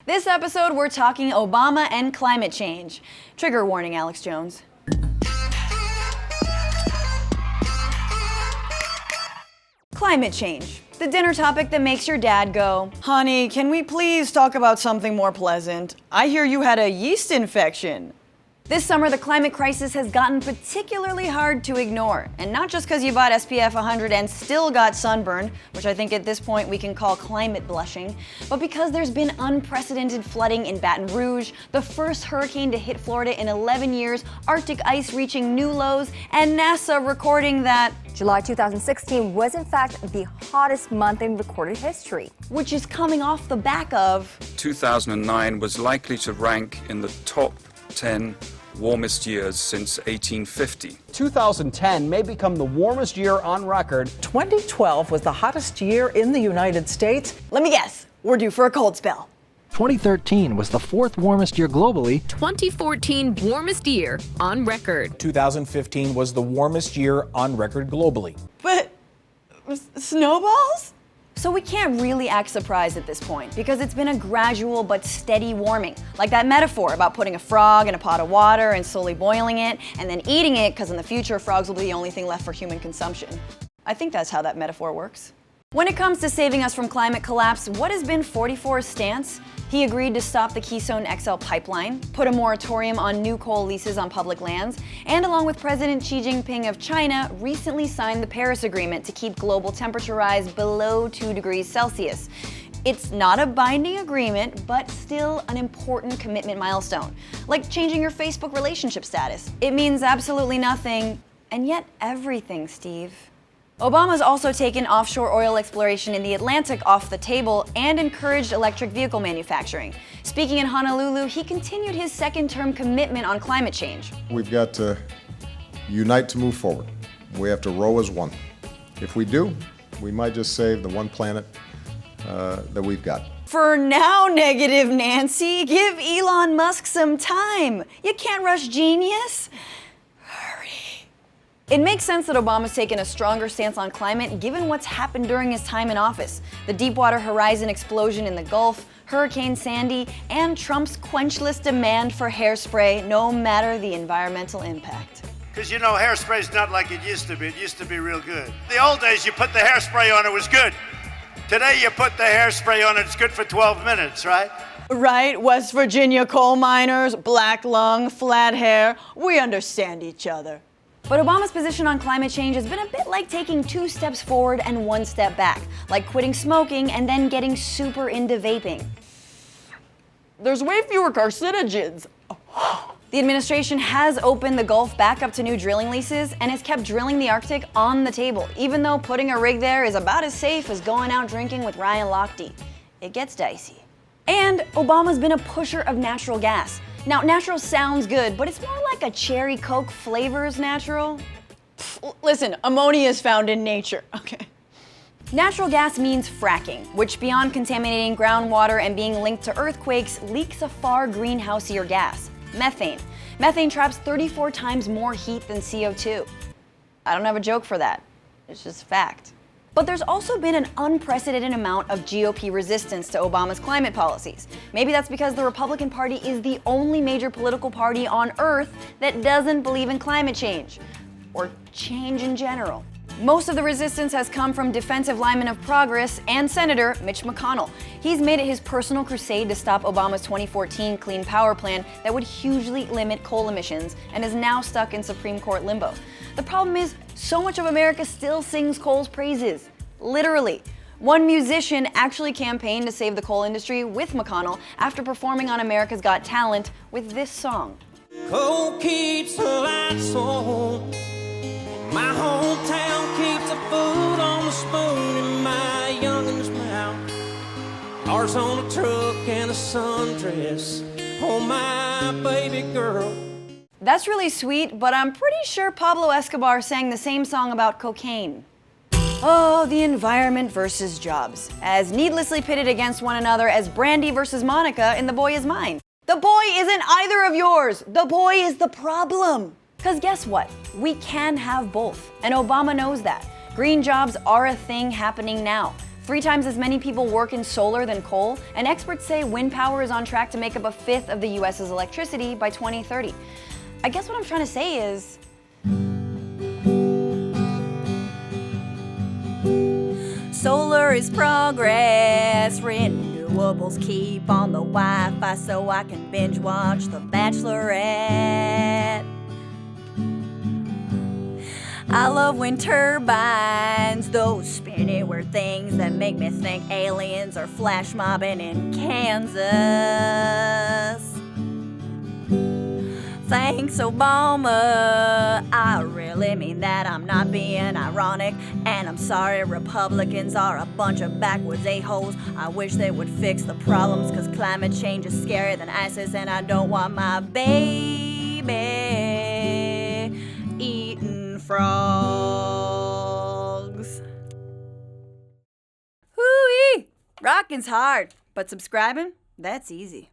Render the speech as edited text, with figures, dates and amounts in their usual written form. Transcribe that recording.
This episode, we're talking Obama and climate change. Trigger warning, Alex Jones. Climate change. The dinner topic that makes your dad go, "Honey, can we please talk about something more pleasant? I hear you had a yeast infection." This summer, the climate crisis has gotten particularly hard to ignore. And not just because you bought SPF 100 and still got sunburned, which I think at this point we can call climate blushing, but because there's been unprecedented flooding in Baton Rouge, the first hurricane to hit Florida in 11 years, Arctic ice reaching new lows, and NASA recording that July 2016 was in fact the hottest month in recorded history. Which is coming off the back of 2009 was likely to rank in the top 10 warmest years since 1850. 2010 may become the warmest year on record. 2012 was the hottest year in the United States. Let me guess, we're due for a cold spell. 2013 was the fourth warmest year globally. 2014 warmest year on record. 2015 was the warmest year on record globally. But snowballs? So we can't really act surprised at this point because it's been a gradual but steady warming. Like that metaphor about putting a frog in a pot of water and slowly boiling it and then eating it because in the future frogs will be the only thing left for human consumption. I think that's how that metaphor works. When it comes to saving us from climate collapse, what has been 44's stance? He agreed to stop the Keystone XL pipeline, put a moratorium on new coal leases on public lands, and along with President Xi Jinping of China, recently signed the Paris Agreement to keep global temperature rise below 2 degrees Celsius. It's not a binding agreement, but still an important commitment milestone. Like changing your Facebook relationship status. It means absolutely nothing, and yet everything, Steve. Obama's also taken offshore oil exploration in the Atlantic off the table and encouraged electric vehicle manufacturing. Speaking in Honolulu, he continued his second-term commitment on climate change. We've got to unite to move forward. We have to row as one. If we do, we might just save the one planet that we've got. For now, negative Nancy, give Elon Musk some time. You can't rush genius. It makes sense that Obama's taken a stronger stance on climate given what's happened during his time in office. The Deepwater Horizon explosion in the Gulf, Hurricane Sandy, and Trump's quenchless demand for hairspray, no matter the environmental impact. Because you know, hairspray's not like it used to be. It used to be real good. The old days, you put the hairspray on, it was good. Today, you put the hairspray on, it's good for 12 minutes, right? Right, West Virginia coal miners, black lung, flat hair, we understand each other. But Obama's position on climate change has been a bit like taking 2 steps forward and 1 step back, like quitting smoking and then getting super into vaping. There's way fewer carcinogens. The administration has opened the Gulf back up to new drilling leases and has kept drilling the Arctic on the table, even though putting a rig there is about as safe as going out drinking with Ryan Lochte. It gets dicey. And Obama's been a pusher of natural gas. Now, natural sounds good, but it's more like a cherry Coke flavors natural. Listen, ammonia is found in nature, okay? Natural gas means fracking, which beyond contaminating groundwater and being linked to earthquakes, leaks a far greenhouseier gas, methane. Methane traps 34 times more heat than CO2. I don't have a joke for that. It's just fact. But there's also been an unprecedented amount of GOP resistance to Obama's climate policies. Maybe that's because the Republican Party is the only major political party on Earth that doesn't believe in climate change, or change in general. Most of the resistance has come from defensive lineman of progress and Senator Mitch McConnell. He's made it his personal crusade to stop Obama's 2014 Clean Power Plan that would hugely limit coal emissions and is now stuck in Supreme Court limbo. The problem is, so much of America still sings coal's praises. Literally. One musician actually campaigned to save the coal industry with McConnell after performing on America's Got Talent with this song. Coal keeps the lights on. My hometown keeps the food on the spoon in my youngin's mouth. Cars on a truck and a sundress on my baby girl. That's really sweet, but I'm pretty sure Pablo Escobar sang the same song about cocaine. Oh, the environment versus jobs, as needlessly pitted against one another as Brandy versus Monica in The Boy Is Mine. The boy isn't either of yours. The boy is the problem. Because guess what? We can have both, and Obama knows that. Green jobs are a thing happening now. 3 times as many people work in solar than coal, and experts say wind power is on track to make up a fifth of the US's electricity by 2030. I guess what I'm trying to say is, solar is progress, renewables keep on the Wi-Fi so I can binge watch The Bachelorette. I love wind turbines, those spinny weird things that make me think aliens are flash mobbing in Kansas. Thanks, Obama. I really mean that. I'm not being ironic. And I'm sorry, Republicans are a bunch of backwoods a-holes. I wish they would fix the problems, cause climate change is scarier than ISIS, and I don't want my baby eating frogs. Hoo-wee! Rocking's hard, but subscribing, that's easy.